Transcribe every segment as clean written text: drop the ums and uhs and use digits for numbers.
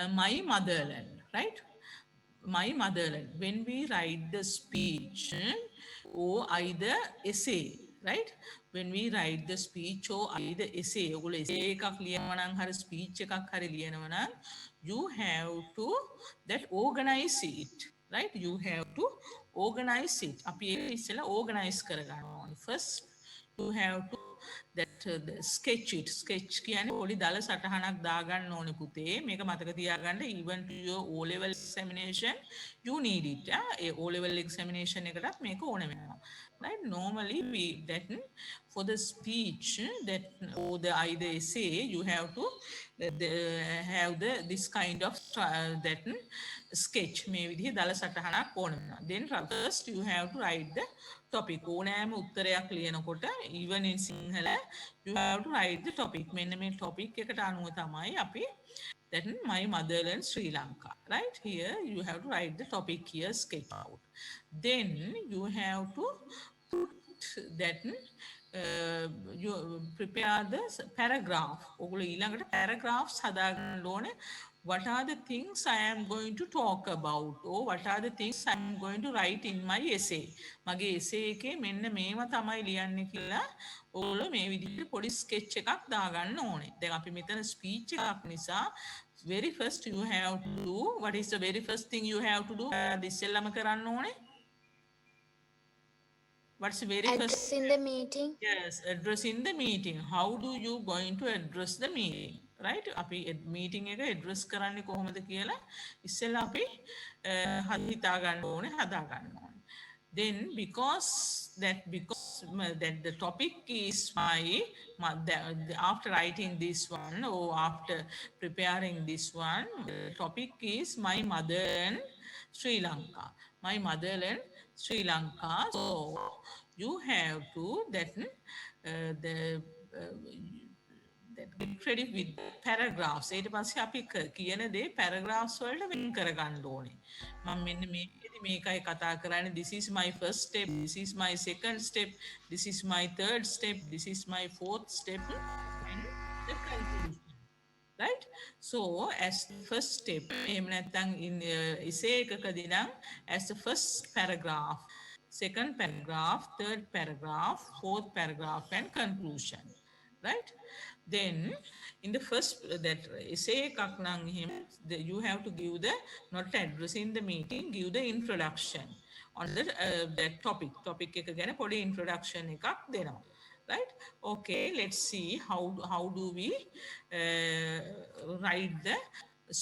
my motherland, right? My motherland. When we write the speech or either essay, right? When we write the speech or either essay, ඔගොල්ලෝ essay එකක් ලියනවා නම් හරි speech එකක් හරි ලියනවා නම් you have to that organize it, right? You have to organize it. අපි ඒක ඉස්සෙල්ලා organize කරගන්න ඕනේ. First you have to that sketch it. Sketch කියන්නේ පොඩි දල සටහනක් දාගන්න ඕනේ පුතේ. මේක මතක තියාගන්න even to your O level examination you need it. A O level examination එකටත් මේක ඕන වෙනවා. Right? Normally we that for the speech that or the either essay you have to have this kind of that sketch මේ විදිහේ දල සටහනක් ඕන වෙනවා. Then first you have to write the topic. ඕනෑම උත්තරයක් ලියනකොට even in Sinhala you have to write the topic. මෙන්න මේ topic එකට අනුව තමයි අපි that my motherland Sri Lanka, right? Here you have to write the topic here, sketch out. Then you have to put that you prepare the paragraph. ඔගොල්ලෝ ඊළඟට paragraphs හදාගන්න ඕනේ. What are the things I am going to talk about or what are the things I am going to write in my essay. මගේ essay එකේ මෙන්න මේවා තමයි ලියන්නේ කියලා ඔයගොල්ලෝ මේ විදිහට පොඩි sketch එකක් දාගන්න ඕනේ. දැන් අපි මෙතන speech එකක් නිසා very first you have to do, what is the very first thing you have to do? ඉස්සෙල්ලාම කරන්න ඕනේ. What's the very Address first? in the meeting. Yes, address in the meeting. How do you going to address the meeting? Right? අපි meeting එක address කරන්නේ කොහොමද කියලා ඉස්සෙල්ලා අපි හිතා ගන්න ඕනේ, හදා ගන්න ඕනේ. Then because that the topic is after writing this one or after preparing this one, the topic is my motherland Sri Lanka. My motherland Sri Lanka. So you have to that get ready with paragraphs. ඊට පස්සේ අපි කියන දේ paragraphs වලට වෙන් කරගන්න ඕනේ. මම මෙන්න මේකෙදි මේකයි කතා කරන්නේ. This is my first step, this is my second step, this is my third step, this is my fourth step and the conclusion. Right? So as the first step, එහෙම නැත්නම් in essay එකකදී නම් as the first paragraph, second paragraph, third paragraph, fourth paragraph and conclusion. Right? Then in the first that essay එකක් නම් එහෙම you have to give the not address in the meeting, give the introduction on the that topic එක ගැන පොඩි introduction එකක් දෙනවා. Right? Okay, let's see how do we write the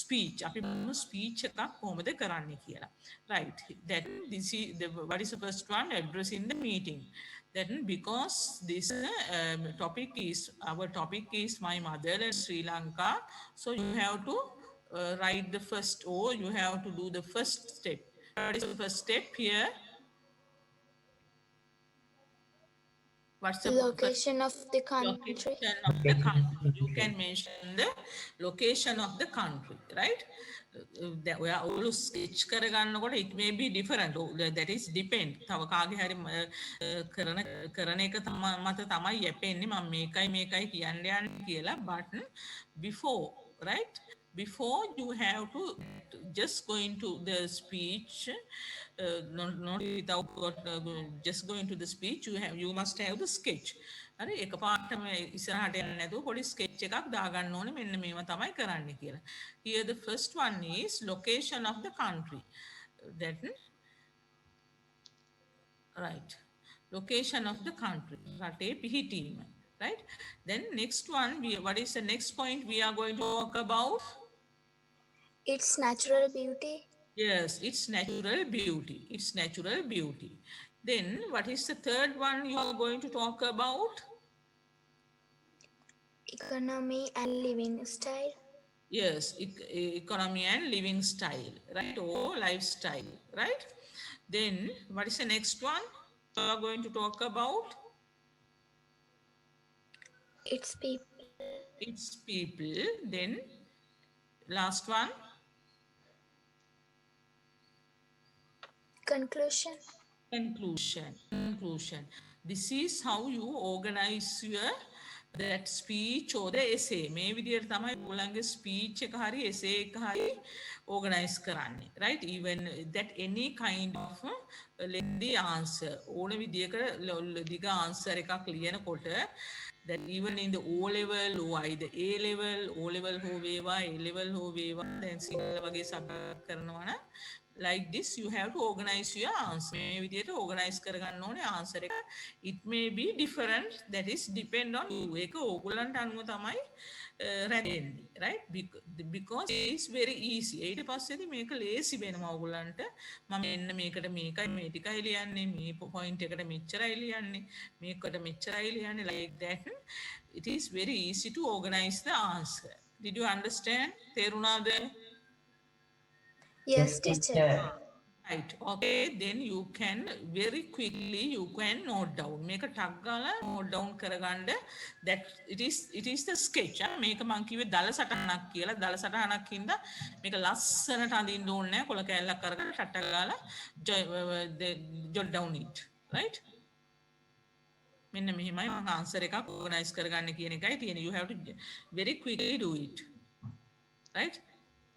speech. අපි බලමු speech එකක් කොහොමද කරන්නේ කියලා. Right? That this is the what is the first one? Address in the meeting. Then because this our topic is my motherland Sri Lanka, so you have to write the first or you have to do the first step. What is the first step here? What's the Location of the country. location of the country? You can mention the location of the country, right? That we are all sketch කරගන්නකොට it may be different. That is depend. තව කාගේ හරි කරන එක මත තමයි යැපෙන්නේ මම මේකයි කියන්න යන්නේ කියලා. But before, right? Before you have to just go into the speech, not without just go into the speech, you must have the sketch. හරි එකපාරටම ඉස්සරහට යන්නේ නැතුව පොඩි sketch එකක් දාගන්න ඕනේ මෙන්න මේවා තමයි කරන්න කියලා. Here the first one is location of the country. That right. Location of the country. රටේ පිහිටීම. Right? Then next one, what is the next point we are going to talk about? Its natural beauty. Yes, it's natural beauty. It's natural beauty. Then what is the third one you are going to talk about? Economy and living style. Yes, economy and living style, right? Or lifestyle, right? Then what is the next one you are going to talk about? Its people. Its people. Then last one. Conclusion. Conclusion. This is how you organize your that speech or the essay මේ විදිහට තමයි ඔයගොල්ලන්ගේ speech එක හරි essay එක හරි organize කරන්නේ, right? Even that any kind of lengthy answer ඕන විදිහකට දිග answer එකක් ලියනකොට that even in the O level or either A level O level හෝ වේවා A level හෝ වේවා දැන් සිංහල වගේ subject කරනවා නම් like this you have to organize your answer මේ විදිහට organize කරගන්න ඕනේ answer එක it may be different that is depend on you ඒක ඕගොල්ලන්ට අනුව තමයි රැඳෙන්නේ right because it is very easy ඊට පස්සේදී මේක ලේසි වෙනවා ඕගොල්ලන්ට මම එන්න මේකට මේකයි මේ ටිකයි ලියන්නේ මේ point එකට මෙච්චරයි ලියන්නේ මේකට මෙච්චරයි ලියන්නේ like that it is very easy to organize the answer did you understand තේරුණාද Yes, teacher. right okay then you can very quickly you can note down මේක ටක් ගාලා note down කරගන්න that it is the sketch මේක මං කිව්වේ දල සටහනක් කියලා දල සටහනක් හින්දා මේක ලස්සනට අඳින්න ඕනේ නැහැ කොළ කෑල්ලක් අරගෙන ටට්ට ගාලා jot down it right මෙන්න මෙහෙමයි මම ආන්සර් එකක් ඕගනයිස් කරගන්න කියන එකයි තියෙන්නේ you have to very quickly do it right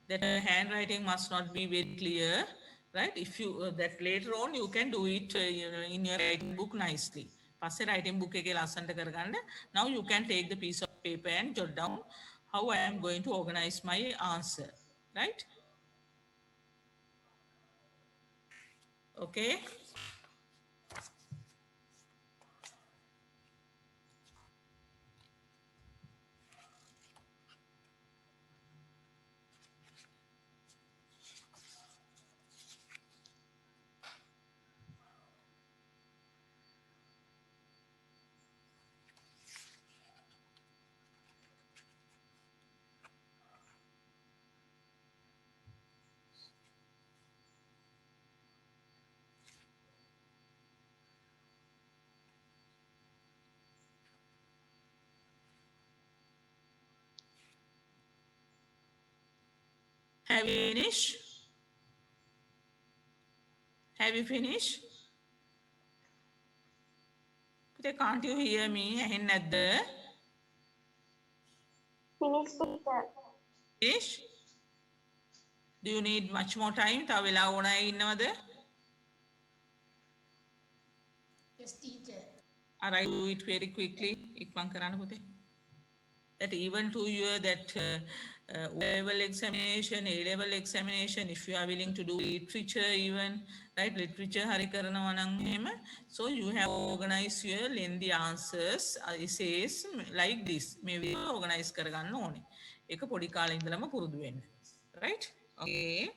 that handwriting must not be very clear right if you that later on you can do it in your writing book nicely පස්සේ writing book එකේ ලස්සනට කරගන්න now you can take the piece of paper and jot down how I am going to organize my answer right okay have you finished have you finished but can't you hear me ඇහෙන්නේ නැද්ද Finish, teacher. finish do you need much more time තව වෙලා ඕනයි ඉන්නවද Yes, teacher. I do it very quickly ඉක්මන් කරන්න පුතේ that even to your that O-level examination, A-level examination, if you are willing to do literature even, right, literature hari කරනවා නම් එහෙම, so you have organized your lengthy answers, essays like this. මේ විදිහට organize කරගන්න ඕනේ. ඒක පොඩි කාලේ ඉඳලම පුරුදු වෙන්න. right? Okay.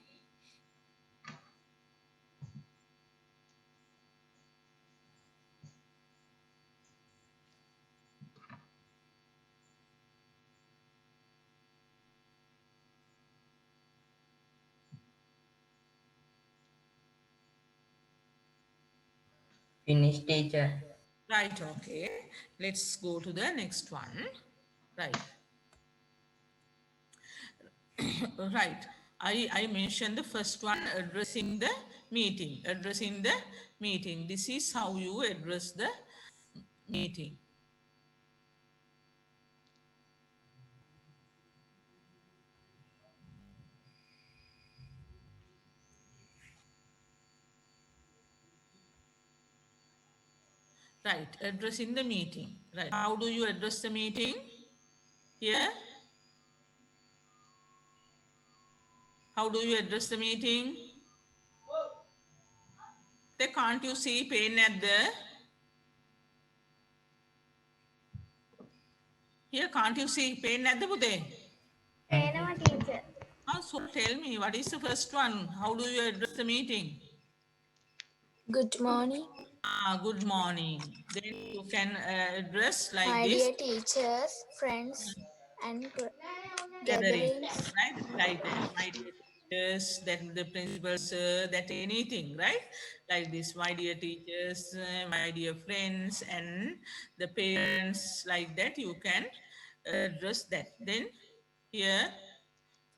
Finish, teacher. Right, okay. Let's go to the next one. Right. right. I mentioned the first one, addressing the meeting. Addressing the meeting. This is how you address the meeting. Right, addressing the meeting. Right. How do you address the meeting? Here. How do you address the meeting? They can't you see pen at the here? Can't you see pen at the bude? Peenawa, teacher. So tell me, what is the first one? How do you address the meeting? Good morning. Good morning. Then you can address like My this. dear teachers, friends, and Gathering, gatherings. right? Like that. My dear teachers, that the principal sir, that anything, right? Like this, my dear teachers, my dear friends, and the parents, like that, you can address that. Then here,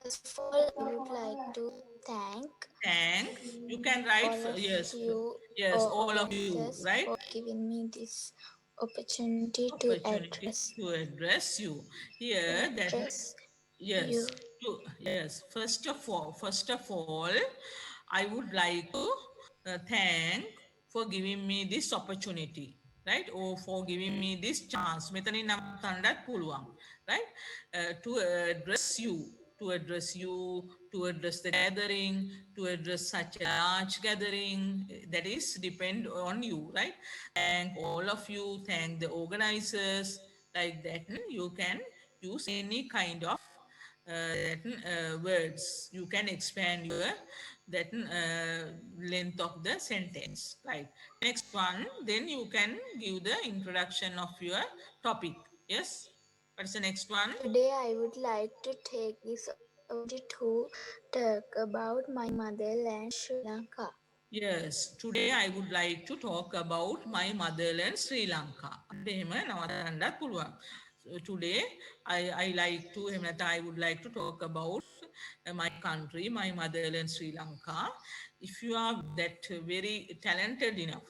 First of all, I would like to thank thank, you can write, all of yes, you, yes, all of you, teachers right? for giving me this opportunity to opportunity address to address you. to Here that address you. yes, yes. First of all, I would like to thank for giving me this opportunity, right? Or for giving me this chance. මෙතනින් නම් තණ්ඩත් පුළුවන්, right? To address you, to address you, to address the gathering, to address such a large gathering. That is depend on you, right? Thank all of you. Thank the organizers. Like that, you can use any kind of words. You can expand your that length of the sentence, right? Next one, then you can give the introduction of your topic. Yes, what's the next one? Today, I would like to take this opportunity to talk about my motherland, Sri Lanka. Yes, today I would like to talk about my motherland Sri Lanka. අපිට එහෙම නවත්තන්නත් පුළුවන්. So today I like to එහෙම නැත්නම් I would like to talk about my country, my motherland Sri Lanka. If you are that very talented enough,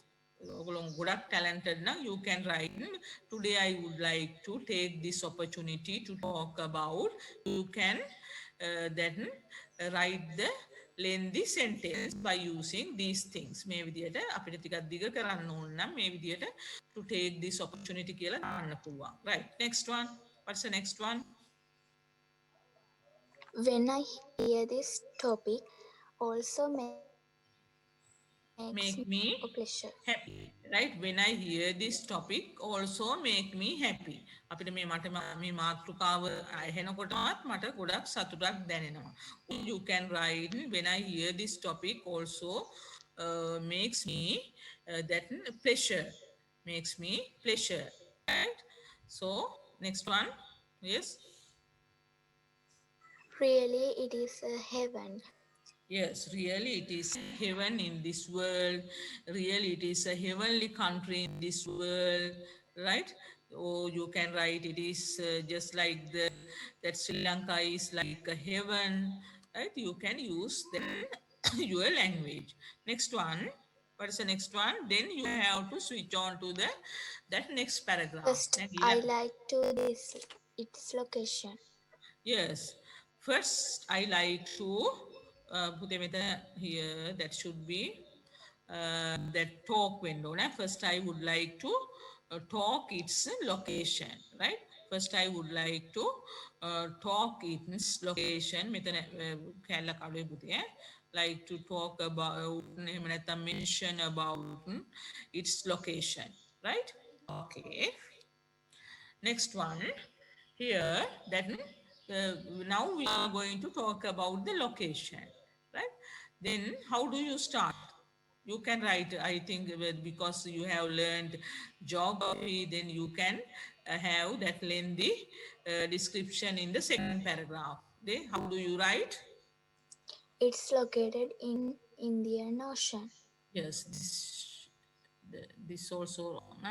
ඔයගොල්ලෝ ගොඩක් talented නම් you can write. Today I would like to take this opportunity to talk about. You can then write the lengthy sentence by using these things. මේ විදියට අපිට ටිකක් දිග කරන්න ඕන නම් මේ විදියට to take this opportunity කියලා දාන්න පුළුවන්. Right. Next one. What's the next one? When I hear this topic, also makes me Make a me pleasure. happy. Right. When I hear this topic also make me happy. අපිට මේ මට මේ මාතෘකාව ඇහෙනකොටවත් මට ගොඩක් සතුටක් දැනෙනවා. You can write when I hear this topic also makes me that pleasure. Makes me pleasure. Right. So next one. Yes. Really, it is a heaven. Yes, really it is heaven in this world. Really it is a heavenly country in this world, right? Or you can write it is just like the that Sri Lanka is like a heaven, right? You can use then your language. Next one. What is the next one? Then you have to switch on to the that next paragraph. First, I like to this its location. Yes. First, I like to put them here. That should be that talk window. Now, first, I would like to talk its location, right? First, I would like to talk its location. මෙතන කැල්ල කඩුවේ පුතේ. Like to talk about, mention about its location, right? Okay. Next one, here, then now we are going to talk about the location, right? Then how do you start? You can write, I think, because you have learned geography, then you can have that lengthy description in the second paragraph. Then how do you write? It's located in Indian Ocean. Yes, this also wrong.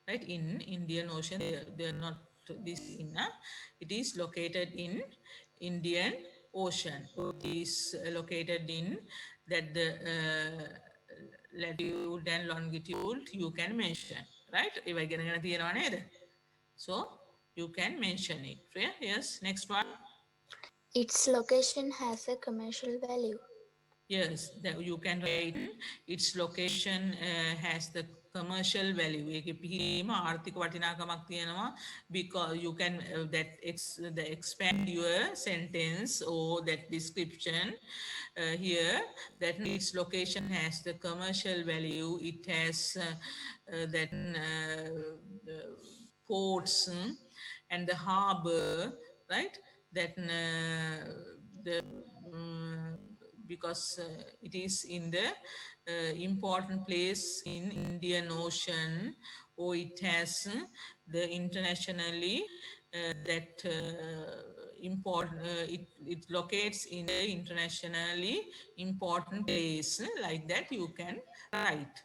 Right, in Indian Ocean, they are not this in. It is located in Indian Ocean. It is located in that the latitude and longitude you can mention. Right? If I get so you can mention it. Yes, next one. Its location has a commercial value. Yes, that you can write its location has the commercial value. ඒකේ පිහිටීම ආර්ථික වටිනාකමක් තියෙනවා because you can the expand your sentence or that description here that its location has the commercial value. It has that ports and the harbor, right? That the because it is in the important place in Indian Ocean, or it has the internationally that important it locates in the internationally important place. Like that you can write.